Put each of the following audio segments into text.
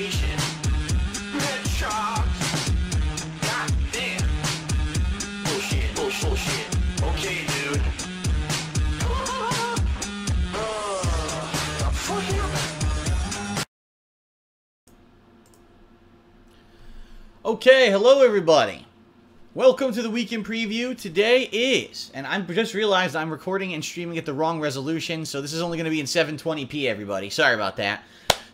station. Headshot. God damn. Bullshit, bullshit. Okay, dude. Okay, hello everybody. Welcome to the weekend preview. Today is, and I just realized I'm recording and streaming at the wrong resolution, so this is only going to be in 720p, everybody. Sorry about that.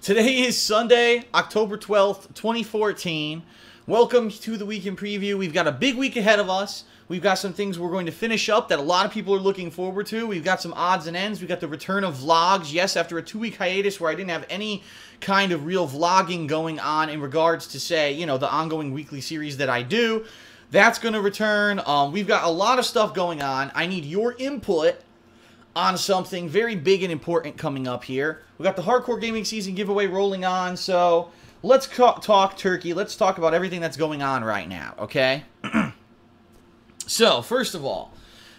Today is Sunday, October 12th, 2014. Welcome to the weekend preview. We've got a big week ahead of us. We've got some things we're going to finish up that a lot of people are looking forward to. We've got some odds and ends. We've got the return of vlogs. Yes, after a 2-week hiatus where I didn't have any kind of real vlogging going on in regards to, say, you know, the ongoing weekly series that I do. That's going to return. We've got a lot of stuff going on. I need your input on something very big and important coming up here. We've got the Hardcore Gaming Season giveaway rolling on, so let's talk turkey. Let's talk about everything that's going on right now, okay? So, first of all,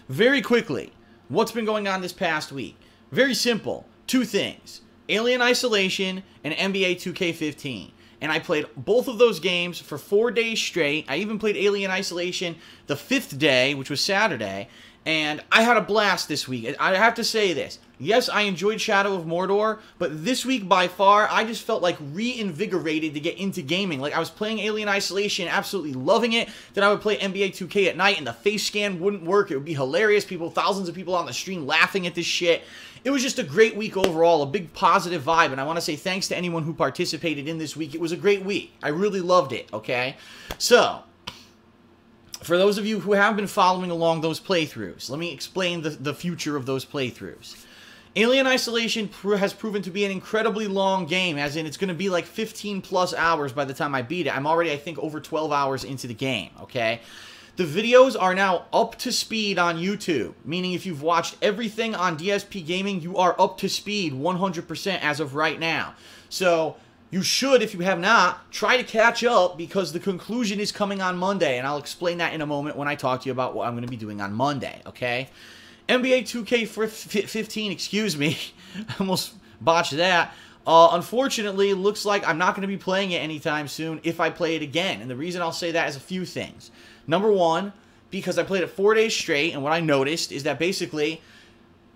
very quickly, what's been going on this past week? Very simple. Two things. Alien Isolation and NBA 2K15. And I played both of those games for 4 days straight. I even played Alien Isolation the 5th day, which was Saturday. And I had a blast this week. I have to say this. Yes, I enjoyed Shadow of Mordor, but this week by far, I just felt like reinvigorated to get into gaming. Like, I was playing Alien Isolation, absolutely loving it. Then I would play NBA 2K at night, and the face scan wouldn't work. It would be hilarious. Thousands of people on the stream laughing at this shit. It was just a great week overall, a big positive vibe, and I want to say thanks to anyone who participated in this week. It was a great week. I really loved it, okay? So, for those of you who have been following along those playthroughs, let me explain the future of those playthroughs. Alien Isolation has proven to be an incredibly long game, as in it's going to be like 15 plus hours by the time I beat it. I'm already, I think, over 12 hours into the game, okay? The videos are now up to speed on YouTube, meaning if you've watched everything on DSP Gaming, you are up to speed 100% as of right now. So, you should, if you have not, try to catch up because the conclusion is coming on Monday, and I'll explain that in a moment when I talk to you about what I'm going to be doing on Monday, okay? NBA 2K15, excuse me, I almost botched that. Unfortunately, it looks like I'm not going to be playing it anytime soon if I play it again, and the reason I'll say that is a few things. Number one, because I played it 4 days straight, and what I noticed is that basically,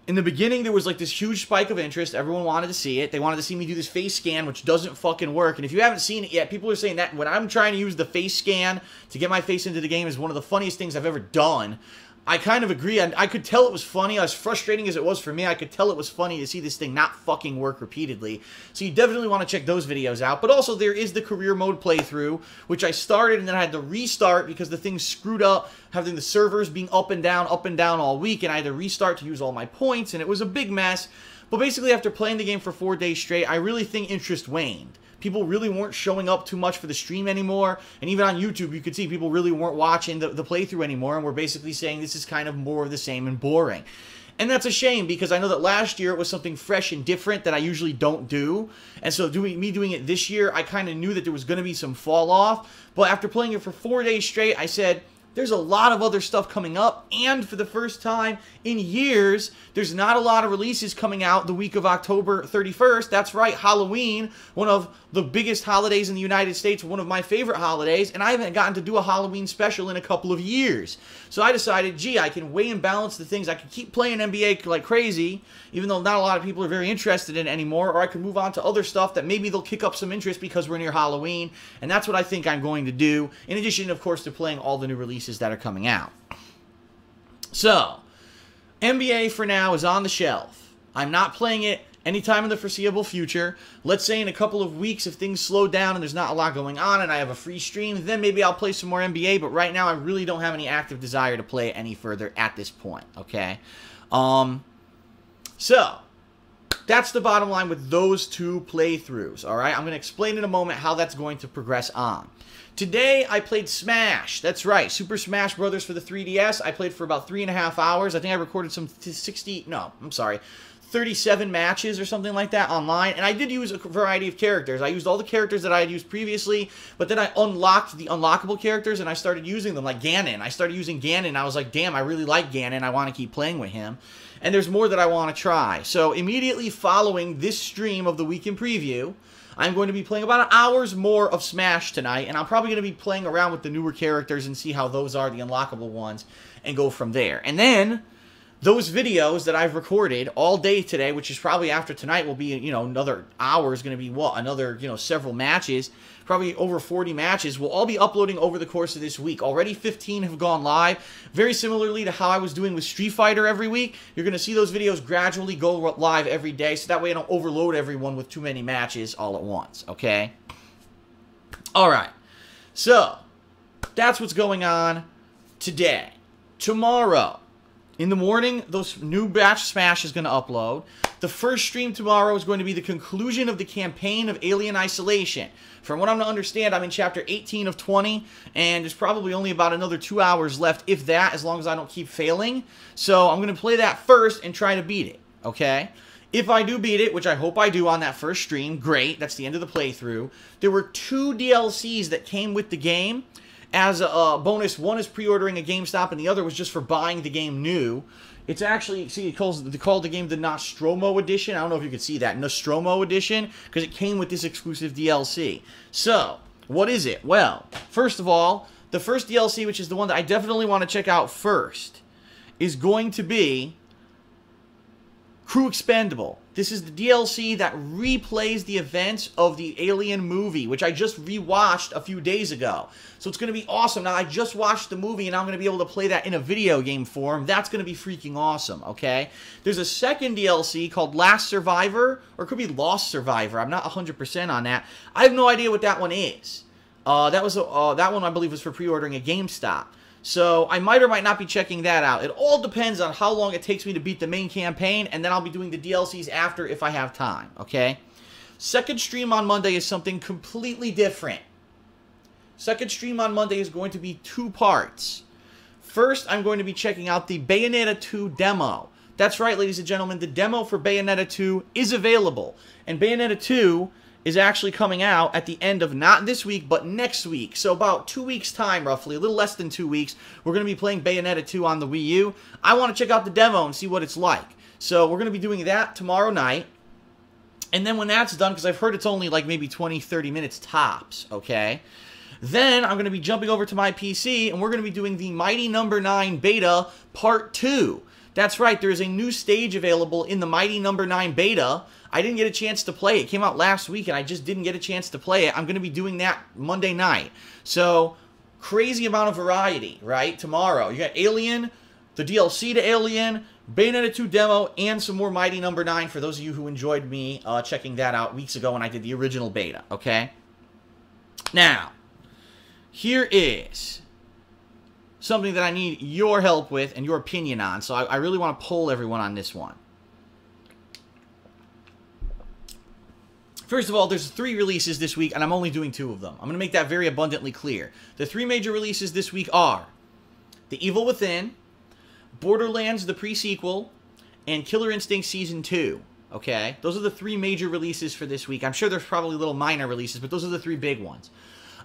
in the beginning, there was like this huge spike of interest. Everyone wanted to see it. They wanted to see me do this face scan, which doesn't fucking work. And if you haven't seen it yet, people are saying that when I'm trying to use the face scan to get my face into the game is one of the funniest things I've ever done. I kind of agree. I could tell it was funny. As frustrating as it was for me, I could tell it was funny to see this thing not fucking work repeatedly. So you definitely want to check those videos out. But also, there is the career mode playthrough, which I started and then I had to restart because the thing screwed up, having the servers being up and down all week, and I had to restart to use all my points, and it was a big mess. But basically, after playing the game for 4 days straight, I really think interest waned. People really weren't showing up too much for the stream anymore. And even on YouTube, you could see people really weren't watching the playthrough anymore. And we're basically saying this is kind of more of the same and boring. And that's a shame because I know that last year it was something fresh and different that I usually don't do. And so me doing it this year, I kind of knew that there was going to be some fall off. But after playing it for 4 days straight, I said, there's a lot of other stuff coming up, and for the first time in years, there's not a lot of releases coming out the week of October 31st. That's right, Halloween, one of the biggest holidays in the United States, one of my favorite holidays, and I haven't gotten to do a Halloween special in a couple of years. So I decided, gee, I can weigh and balance the things. I can keep playing NBA like crazy, even though not a lot of people are very interested in it anymore, or I can move on to other stuff that maybe they'll kick up some interest because we're near Halloween, and that's what I think I'm going to do, in addition, of course, to playing all the new releases that are coming out. So, NBA for now is on the shelf. I'm not playing it anytime in the foreseeable future. Let's say in a couple of weeks if things slow down and there's not a lot going on and I have a free stream, then maybe I'll play some more NBA, but right now I really don't have any active desire to play it any further at this point, okay? So, that's the bottom line with those two playthroughs, alright? I'm going to explain in a moment how that's going to progress on. Today, I played Smash. That's right, Super Smash Bros. For the 3DS. I played for about 3.5 hours. I think I recorded some 37 matches or something like that online. And I did use a variety of characters. I used all the characters that I had used previously, but then I unlocked the unlockable characters and I started using them, like Ganon. I started using Ganon. I was like, damn, I really like Ganon. I want to keep playing with him. And there's more that I want to try. So immediately following this stream of the Weekend Preview, I'm going to be playing about an hour's more of Smash tonight, and I'm probably going to be playing around with the newer characters and see how those are, the unlockable ones, and go from there. And then those videos that I've recorded all day today, which is probably after tonight will be, another hour is going to be what? Another, several matches, probably over 40 matches, will all be uploading over the course of this week. Already 15 have gone live. Very similarly to how I was doing with Street Fighter every week, you're going to see those videos gradually go live every day, so that way I don't overload everyone with too many matches all at once, okay? Alright, so that's what's going on today. Tomorrow, in the morning, those new batch Smash is going to upload. The first stream tomorrow is going to be the conclusion of the campaign of Alien Isolation. From what I'm to understand, I'm in Chapter 18 of 20, and there's probably only about another 2 hours left, if that, as long as I don't keep failing. So I'm going to play that first and try to beat it, okay? If I do beat it, which I hope I do on that first stream, great, that's the end of the playthrough. There were 2 DLCs that came with the game as a bonus. One is pre-ordering a GameStop, and the other was just for buying the game new. It's actually, see, they called the game the Nostromo Edition. I don't know if you could see that. Nostromo Edition, because it came with this exclusive DLC. So, what is it? Well, first of all, the first DLC, which is the one that I definitely want to check out first, is going to be Crew Expendable. This is the DLC that replays the events of the Alien movie, which I just rewatched a few days ago. So it's going to be awesome. Now, I just watched the movie, and I'm going to be able to play that in a video game form. That's going to be freaking awesome, okay? There's a second DLC called Last Survivor, or it could be Lost Survivor. I'm not 100% on that. I have no idea what that one is. That one, I believe, was for pre-ordering a GameStop. So I might or might not be checking that out. It all depends on how long it takes me to beat the main campaign, and then I'll be doing the DLCs after if I have time, okay? Second stream on Monday is something completely different. Second stream on Monday is going to be 2 parts. First, I'm going to be checking out the Bayonetta 2 demo. That's right, ladies and gentlemen, the demo for Bayonetta 2 is available. And Bayonetta 2 is actually coming out at the end of not this week, but next week. So about 2 weeks' time, roughly, a little less than 2 weeks, we're going to be playing Bayonetta 2 on the Wii U. I want to check out the demo and see what it's like. So we're going to be doing that tomorrow night. And then when that's done, because I've heard it's only like maybe 20, 30 minutes tops, okay? Then I'm going to be jumping over to my PC, and we're going to be doing the Mighty No. 9 Beta Part 2. That's right, there is a new stage available in the Mighty No. 9 Beta. I didn't get a chance to play it. It came out last week, and I just didn't get a chance to play it. I'm going to be doing that Monday night. So, crazy amount of variety, right? Tomorrow, you got Alien, the DLC to Alien, Bayonetta 2 demo, and some more Mighty No. 9 for those of you who enjoyed me checking that out weeks ago when I did the original beta, okay? Now, here is something that I need your help with and your opinion on. So I really want to poll everyone on this one. First of all, there's 3 releases this week, and I'm only doing 2 of them. I'm going to make that very abundantly clear. The 3 major releases this week are The Evil Within, Borderlands the Pre-Sequel, and Killer Instinct Season 2. Okay? Those are the 3 major releases for this week. I'm sure there's probably little minor releases, but those are the 3 big ones.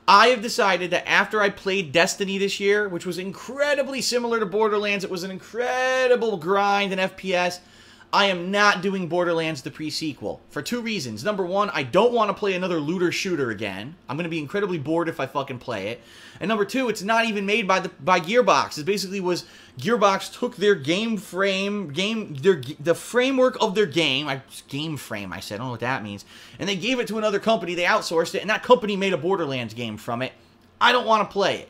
I have decided that after I played Destiny this year, which was incredibly similar to Borderlands, it was an incredible grind in FPS, I am not doing Borderlands the Pre-Sequel for 2 reasons. Number 1, I don't want to play another looter shooter again. I'm going to be incredibly bored if I fucking play it. And number 2, it's not even made by Gearbox. It basically was Gearbox took their the framework of their game, I don't know what that means, and they gave it to another company. They outsourced it, and that company made a Borderlands game from it. I don't want to play it.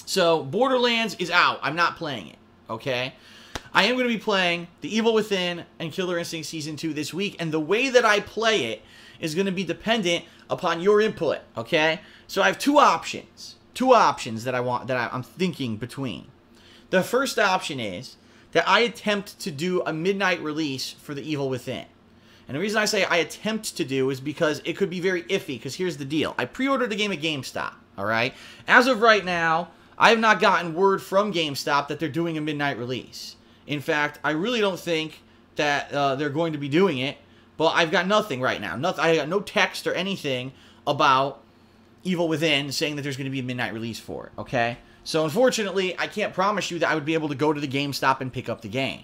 So Borderlands is out. I'm not playing it. Okay? I am going to be playing The Evil Within and Killer Instinct Season 2 this week, and the way that I play it is going to be dependent upon your input, okay? So I have 2 options. 2 options that I'm thinking between. The first option is that I attempt to do a midnight release for The Evil Within. And the reason I say I attempt to do is because it could be very iffy, because here's the deal. I pre-ordered the game at GameStop, alright? As of right now, I have not gotten word from GameStop that they're doing a midnight release. In fact, I really don't think that they're going to be doing it, but I've got nothing right now. I got no text or anything about Evil Within saying that there's going to be a midnight release for it, okay? So, unfortunately, I can't promise you that I would be able to go to the GameStop and pick up the game.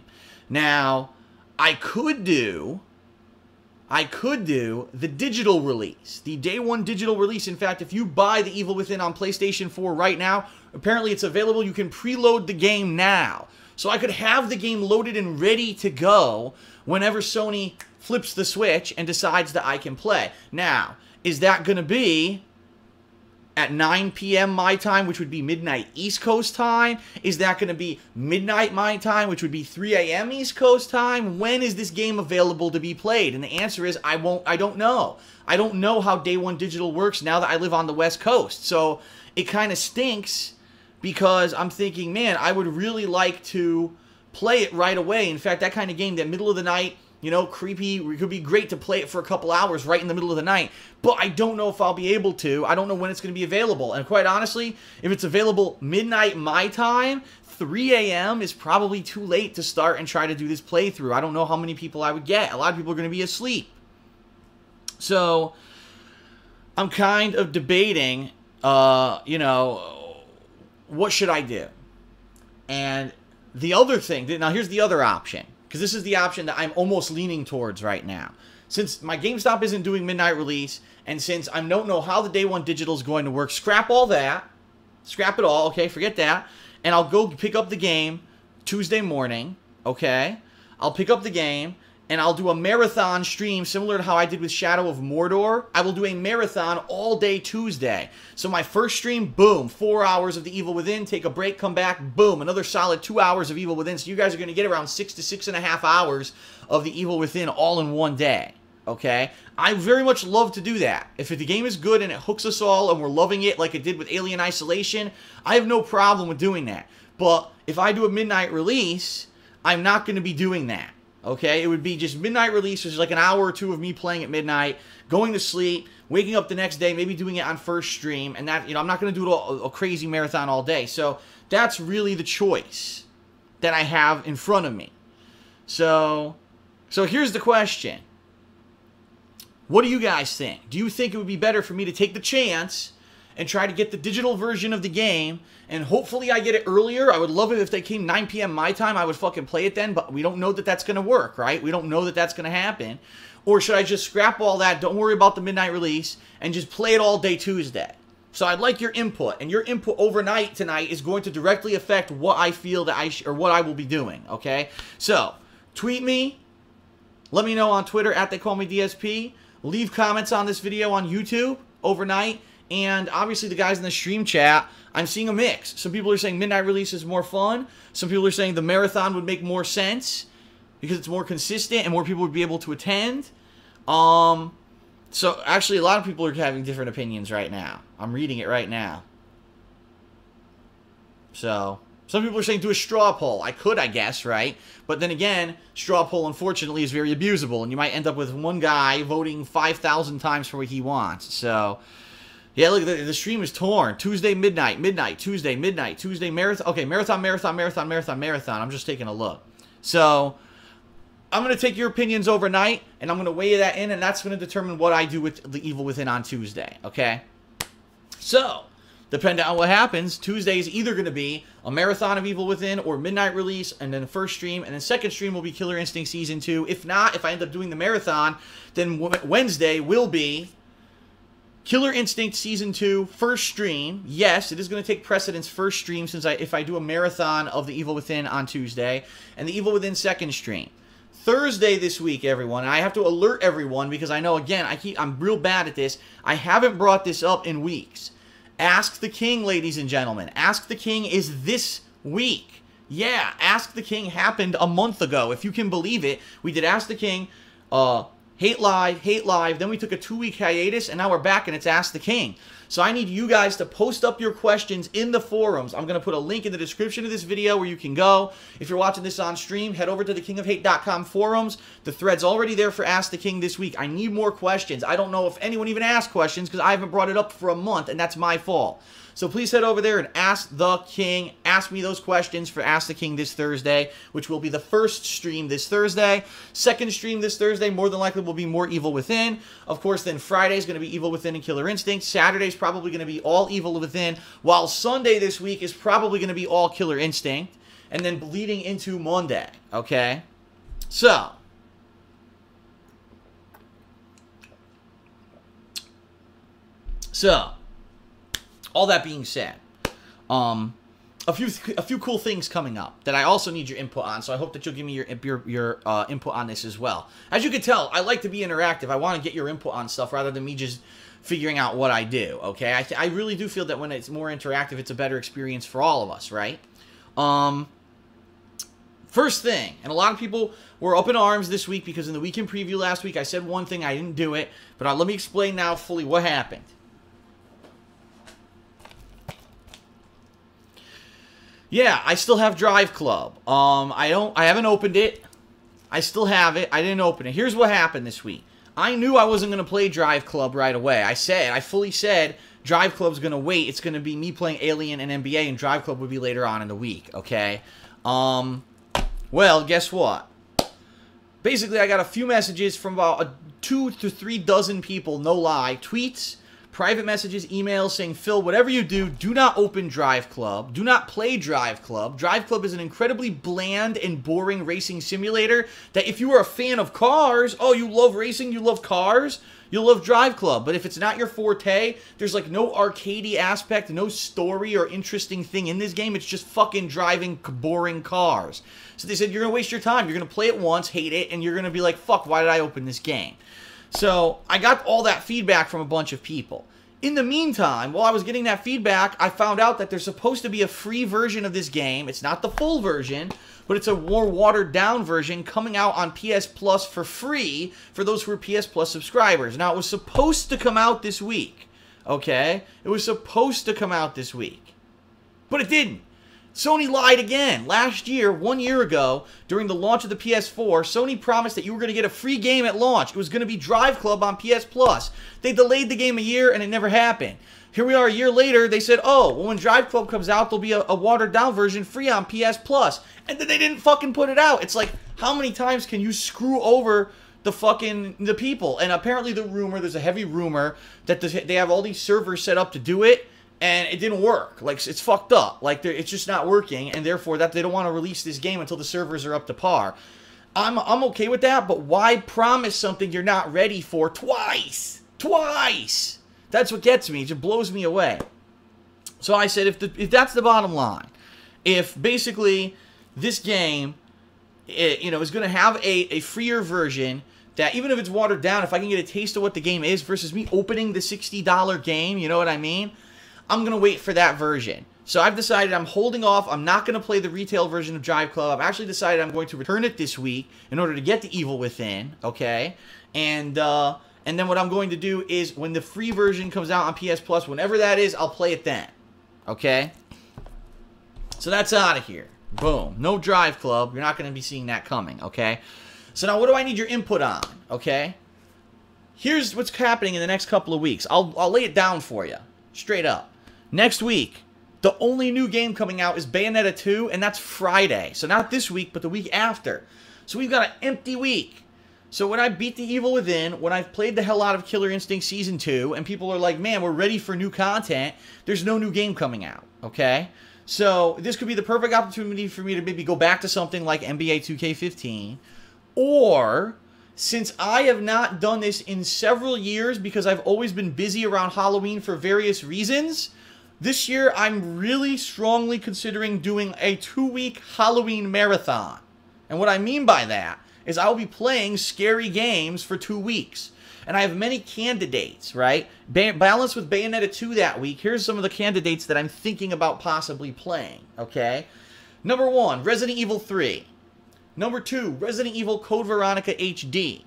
Now, I could do I could do the digital release, the day one digital release. In fact, if you buy The Evil Within on PlayStation 4 right now, apparently it's available. You can preload the game now. So I could have the game loaded and ready to go whenever Sony flips the switch and decides that I can play. Now, is that going to be at 9 p.m. my time, which would be midnight East Coast time? Is that going to be midnight my time, which would be 3 a.m. East Coast time? When is this game available to be played? And the answer is I don't know. I don't know how day one digital works now that I live on the West Coast. So it kind of stinks because I'm thinking, man, I would really like to play it right away. In fact, that kind of game, that middle of the night, you know, creepy, it could be great to play it for a couple hours right in the middle of the night, but I don't know if I'll be able to. I don't know when it's going to be available, and quite honestly, if it's available midnight my time, 3 a.m. is probably too late to start and try to do this playthrough. I don't know how many people I would get. A lot of people are going to be asleep. So, I'm kind of debating, you know, what should I do? And the other thing, now here's the other option, because this is the option that I'm almost leaning towards right now. Since my GameStop isn't doing midnight release, and since I don't know how the day one digital is going to work, scrap all that. Scrap it all, okay? Forget that. And I'll go pick up the game Tuesday morning, okay? I'll pick up the game, and I'll do a marathon stream similar to how I did with Shadow of Mordor. I will do a marathon all day Tuesday. So my first stream, boom, 4 hours of The Evil Within, take a break, come back, boom, another solid 2 hours of Evil Within. So you guys are going to get around 6 to 6.5 hours of The Evil Within all in one day, okay? I very much love to do that. If the game is good and it hooks us all and we're loving it like it did with Alien Isolation, I have no problem with doing that. But if I do a midnight release, I'm not going to be doing that. Okay, it would be just midnight release, which is like an hour or two of me playing at midnight, going to sleep, waking up the next day, maybe doing it on first stream, and that, you know, I'm not going to do a crazy marathon all day. So that's really the choice that I have in front of me. So here's the question. What do you guys think? Do you think it would be better for me to take the chance and try to get the digital version of the game, and hopefully I get it earlier? I would love it if they came 9 p.m. my time. I would fucking play it then, but we don't know that that's going to work, right? We don't know that that's going to happen. Or should I just scrap all that, don't worry about the midnight release, and just play it all day Tuesday? So I'd like your input, and your input overnight tonight is going to directly affect what I feel that or what I will be doing, okay? So, tweet me, let me know on Twitter, @TheyCallMeDSP, leave comments on this video on YouTube overnight, and obviously the guys in the stream chat, I'm seeing a mix. Some people are saying midnight release is more fun. Some people are saying the marathon would make more sense because it's more consistent and more people would be able to attend. So actually a lot of people are having different opinions right now. I'm reading it right now. So some people are saying do a straw poll. I could, I guess, right? But then again, straw poll unfortunately is very abusable, and you might end up with one guy voting 5,000 times for what he wants. So yeah, look, the stream is torn. Tuesday, midnight, Tuesday, midnight, Tuesday, marathon. Okay, marathon. I'm just taking a look. So, I'm going to take your opinions overnight, and I'm going to weigh that in, and that's going to determine what I do with The Evil Within on Tuesday, okay? So, depending on what happens, Tuesday is either going to be a marathon of Evil Within or midnight release, and then the first stream, and then second stream will be Killer Instinct Season 2. If not, if I end up doing the marathon, then Wednesday will be Killer Instinct Season 2, first stream. Yes, it is going to take precedence first stream since if I do a marathon of The Evil Within on Tuesday, and The Evil Within second stream. Thursday this week, everyone, and I have to alert everyone because I know, again, I'm real bad at this. I haven't brought this up in weeks. Ask the King, ladies and gentlemen. Ask the King is this week. Yeah, Ask the King happened a month ago, if you can believe it. We did Ask the King, Hate Live, then we took a 2-week hiatus, and now we're back, and it's Ask the King. So I need you guys to post up your questions in the forums. I'm going to put a link in the description of this video where you can go. If you're watching this on stream, head over to the kingofhate.com forums. The thread's already there for Ask the King this week. I need more questions. I don't know if anyone even asked questions because I haven't brought it up for a month, and that's my fault. So please head over there and Ask the King. Ask me those questions for Ask the King this Thursday, which will be the first stream this Thursday. Second stream this Thursday, more than likely, will be more Evil Within. Of course, then Friday is going to be Evil Within and Killer Instinct. Saturday's probably going to be all Evil Within, while Sunday this week is probably going to be all Killer Instinct, and then bleeding into Monday, okay? So, So, all that being said, a few cool things coming up that I also need your input on. So I hope that you'll give me your input on this as well. As you can tell, I like to be interactive. I want to get your input on stuff rather than me just figuring out what I do. Okay, I really do feel that when it's more interactive, it's a better experience for all of us, right? First thing, and a lot of people were up in arms this week because in the weekend preview last week I said one thing, I didn't do it, but let me explain now fully what happened. Yeah, I still have Drive Club. I haven't opened it. I still have it. I didn't open it. Here's what happened this week. I knew I wasn't going to play Drive Club right away. I fully said Drive Club's going to wait. It's going to be me playing Alien and NBA, and Drive Club would be later on in the week, okay? Well, guess what? Basically, I got a few messages from about 2 to 3 dozen people, no lie, tweets, private messages, emails saying, Phil, whatever you do, do not open Drive Club. Do not play Drive Club. Drive Club is an incredibly bland and boring racing simulator that if you are a fan of cars, oh, you love racing, you love cars, you'll love Drive Club. But if it's not your forte, there's like no arcadey aspect, no story or interesting thing in this game. It's just fucking driving boring cars. So they said, you're going to waste your time. You're going to play it once, hate it, and you're going to be like, fuck, why did I open this game? So I got all that feedback from a bunch of people. In the meantime, while I was getting that feedback, I found out that there's supposed to be a free version of this game. It's not the full version, but it's a more watered down version coming out on PS Plus for free for those who are PS Plus subscribers. Now, it was supposed to come out this week, okay? It was supposed to come out this week, but it didn't. Sony lied again. Last year, 1 year ago, during the launch of the PS4, Sony promised that you were going to get a free game at launch. It was going to be Drive Club on PS Plus. They delayed the game a year, and it never happened. Here we are a year later, they said, oh, well, when Drive Club comes out, there'll be a watered-down version free on PS Plus. And then they didn't fucking put it out. It's like, how many times can you screw over the people? And apparently there's a heavy rumor that they have all these servers set up to do it, and it didn't work. Like, it's fucked up. Like, it's just not working, and therefore that they don't want to release this game until the servers are up to par. I'm okay with that, but why promise something you're not ready for twice? Twice! That's what gets me. It just blows me away. So I said, if that's the bottom line, if basically this game, is going to have a freer version that even if it's watered down, if I can get a taste of what the game is versus me opening the $60 game, you know what I mean? I'm going to wait for that version. So I've decided I'm holding off. I'm not going to play the retail version of Drive Club. I've actually decided I'm going to return it this week in order to get the Evil Within, okay? And then what I'm going to do is when the free version comes out on PS Plus, whenever that is, I'll play it then, okay? So that's out of here. Boom. No Drive Club. You're not going to be seeing that coming, okay? So now what do I need your input on, okay? Here's what's happening in the next couple of weeks. I'll lay it down for you, straight up. Next week, the only new game coming out is Bayonetta 2, and that's Friday. So not this week, but the week after. So we've got an empty week. So when I beat The Evil Within, when I've played the hell out of Killer Instinct Season 2, and people are like, man, we're ready for new content, there's no new game coming out, okay? So this could be the perfect opportunity for me to maybe go back to something like NBA 2K15, or since I have not done this in several years because I've always been busy around Halloween for various reasons, this year I'm really strongly considering doing a 2-week Halloween marathon. And what I mean by that is I'll be playing scary games for 2 weeks. And I have many candidates, right? Balanced with Bayonetta 2 that week, here's some of the candidates that I'm thinking about possibly playing, okay? Number 1, Resident Evil 3. Number 2, Resident Evil Code Veronica HD.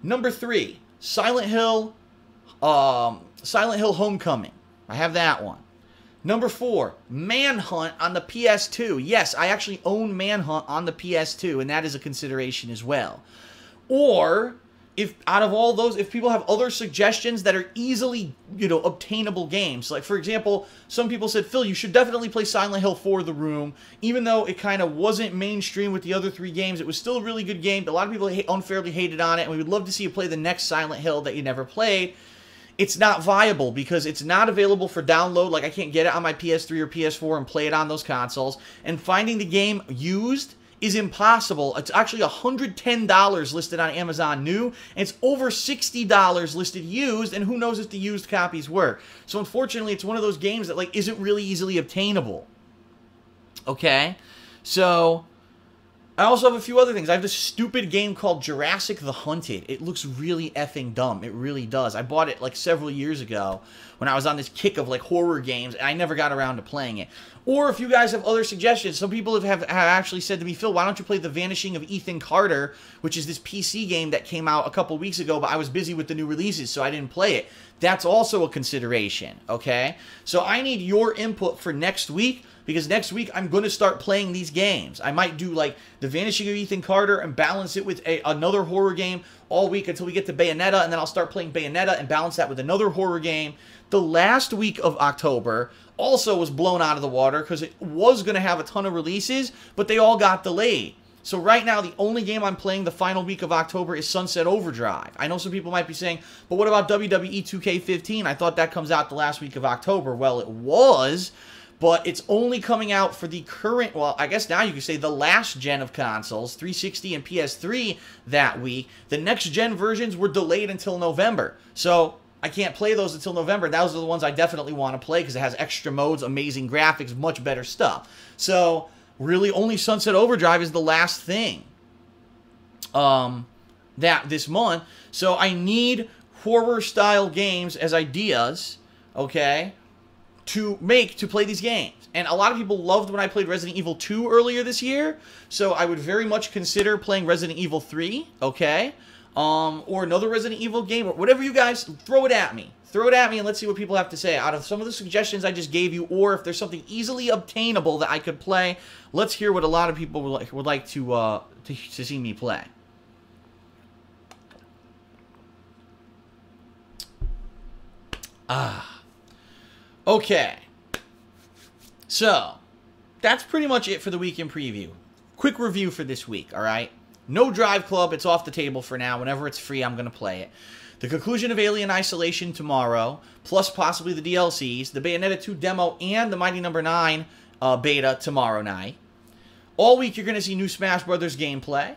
Number 3, Silent Hill Homecoming. I have that one. Number 4, Manhunt on the PS2. Yes, I actually own Manhunt on the PS2, and that is a consideration as well. Or, if out of all those, if people have other suggestions that are easily, obtainable games. Like, for example, some people said, Phil, you should definitely play Silent Hill 4 The Room. Even though it kind of wasn't mainstream with the other 3 games, it was still a really good game. A lot of people unfairly hated on it, and we would love to see you play the next Silent Hill that you never played. It's not viable because it's not available for download. Like, I can't get it on my PS3 or PS4 and play it on those consoles. And finding the game used is impossible. It's actually $110 listed on Amazon new, and it's over $60 listed used, and who knows if the used copies work. So unfortunately, it's one of those games that like isn't really easily obtainable. Okay? So I also have a few other things. I have this stupid game called Jurassic the Hunted. It looks really effing dumb. It really does. I bought it like several years ago when I was on this kick of like horror games, and I never got around to playing it. Or if you guys have other suggestions, some people have actually said to me, Phil, why don't you play The Vanishing of Ethan Carter, which is this PC game that came out a couple weeks ago, but I was busy with the new releases, so I didn't play it. That's also a consideration, okay? So I need your input for next week, because next week I'm going to start playing these games. I might do like The Vanishing of Ethan Carter and balance it with another horror game all week until we get to Bayonetta, and then I'll start playing Bayonetta and balance that with another horror game. The last week of October also was blown out of the water because it was going to have a ton of releases, but they all got delayed. So right now, the only game I'm playing the final week of October is Sunset Overdrive. I know some people might be saying, but what about WWE 2K15? I thought that comes out the last week of October. Well, it was, but it's only coming out for the current, well, I guess now you could say the last gen of consoles, 360 and PS3 that week. The next gen versions were delayed until November. So I can't play those until November. Those are the ones I definitely want to play because it has extra modes, amazing graphics, much better stuff. So really only Sunset Overdrive is the last thing that this month. So I need horror-style games as ideas, okay, to play these games. And a lot of people loved when I played Resident Evil 2 earlier this year, so I would very much consider playing Resident Evil 3, okay, or another Resident Evil game, or whatever you guys, throw it at me. Throw it at me and let's see what people have to say. Out of some of the suggestions I just gave you, or if there's something easily obtainable that I could play, let's hear what a lot of people would like to see me play. Okay. So, that's pretty much it for the weekend preview. Quick review for this week, alright? No Drive Club, it's off the table for now. Whenever it's free, I'm going to play it. The conclusion of Alien Isolation tomorrow, plus possibly the DLCs, the Bayonetta 2 demo, and the Mighty No. 9 beta tomorrow night. All week, you're going to see new Smash Brothers gameplay.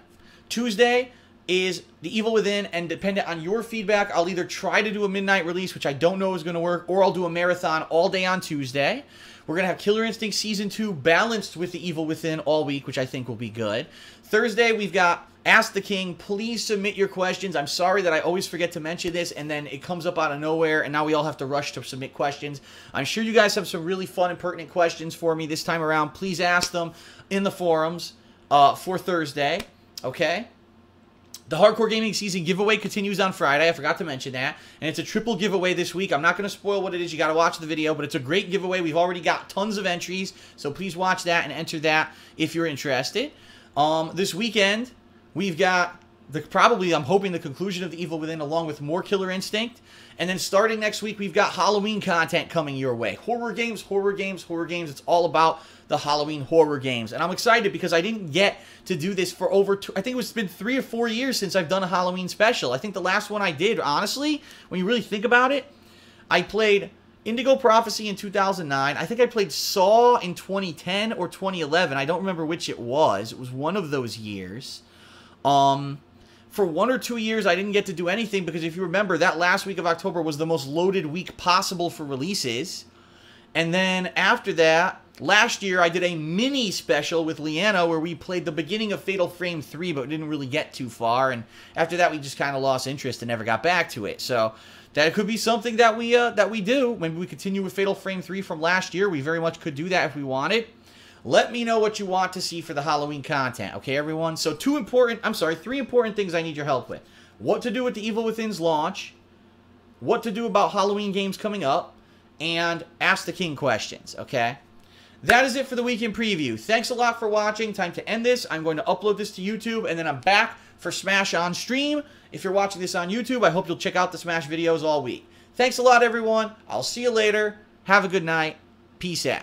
Tuesday is The Evil Within, and dependent on your feedback, I'll either try to do a midnight release, which I don't know is going to work, or I'll do a marathon all day on Tuesday. We're going to have Killer Instinct Season 2 balanced with The Evil Within all week, which I think will be good. Thursday, we've got Ask the King. Please submit your questions. I'm sorry that I always forget to mention this, and then it comes up out of nowhere, and now we all have to rush to submit questions. I'm sure you guys have some really fun and pertinent questions for me this time around. Please ask them in the forums for Thursday, okay? The Hardcore Gaming Season giveaway continues on Friday. I forgot to mention that. And it's a triple giveaway this week. I'm not going to spoil what it is. You got to watch the video, but it's a great giveaway. We've already got tons of entries, so please watch that and enter that if you're interested. This weekend, we've got probably, I'm hoping, the conclusion of The Evil Within along with more Killer Instinct. And then starting next week, we've got Halloween content coming your way. Horror games, horror games, horror games. It's all about the Halloween horror games. And I'm excited because I didn't get to do this for I think it's been 3 or 4 years since I've done a Halloween special. I think the last one I did, honestly, when you really think about it, I played Indigo Prophecy in 2009. I think I played Saw in 2010 or 2011. I don't remember which it was. It was one of those years. For 1 or 2 years, I didn't get to do anything because if you remember, that last week of October was the most loaded week possible for releases. And then after that, last year, I did a mini special with Leanna where we played the beginning of Fatal Frame 3, but didn't really get too far. And after that, we just kind of lost interest and never got back to it. So that could be something that we do. Maybe we continue with Fatal Frame 3 from last year. We very much could do that if we wanted. Let me know what you want to see for the Halloween content, okay, everyone? So 3 important things I need your help with. What to do with The Evil Within's launch, what to do about Halloween games coming up, and Ask the King questions, okay? That is it for the weekend preview. Thanks a lot for watching. Time to end this. I'm going to upload this to YouTube, and then I'm back for Smash on stream. If you're watching this on YouTube, I hope you'll check out the Smash videos all week. Thanks a lot, everyone. I'll see you later. Have a good night. Peace out.